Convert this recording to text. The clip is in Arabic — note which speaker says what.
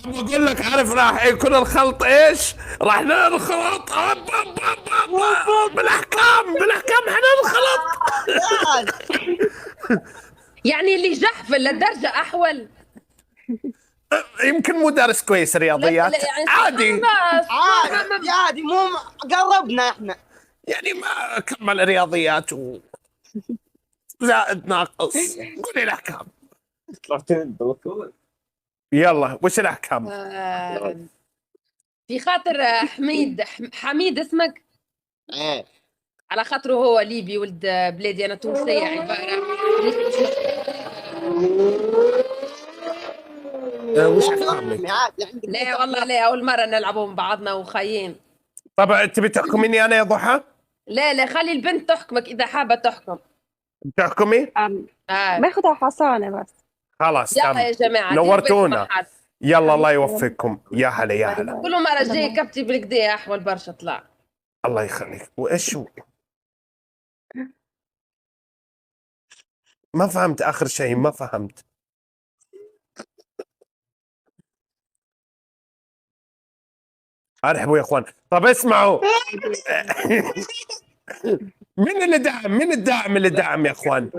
Speaker 1: بقول لك عارف راح يكون الخلط ايش؟ راح ننخلط بالاحكام حننخلط.
Speaker 2: يعني اللي جحفل للدرجة أحول.
Speaker 1: يمكن مو دارس كويس
Speaker 2: لا
Speaker 1: رياضيات،
Speaker 2: يعني سبحان
Speaker 1: عادي.
Speaker 2: الله،
Speaker 3: عادي عادي، مو قربنا احنا.
Speaker 1: يعني ما كمل رياضيات زائد ناقص، قولي الاحكام. يلا وش الاحكام؟
Speaker 2: في خاطر حميد اسمك،
Speaker 3: ايه
Speaker 2: على خاطره هو ليبي ولد بلادي، أنا تونسية عبارة.
Speaker 1: وش احكامك؟
Speaker 3: عادي عندك.
Speaker 2: لا والله لا، أول مرة نلعبوا مع بعضنا وخايين.
Speaker 1: طبعا تبي تحكميني انا يا ضحى؟
Speaker 2: لا لا، خلي البنت تحكمك إذا حابة تحكم.
Speaker 1: تحكمي؟
Speaker 4: باخدها حصانة بس.
Speaker 1: خلاص
Speaker 2: يلا
Speaker 1: تم.
Speaker 2: يا جماعة
Speaker 1: نورتونا.
Speaker 2: حد.
Speaker 1: يلا الله يوفقكم، يا هلا يا هلا.
Speaker 2: كل مرة جاي كبتي بالكدا أحول برشا طلع.
Speaker 1: الله يخليك. وايش هو؟ ما فهمت اخر شيء، ما فهمت. ارحبوا يا اخوان. طب اسمعوا. مين اللي دعم؟ مين الداعم اللي دعم يا اخوان؟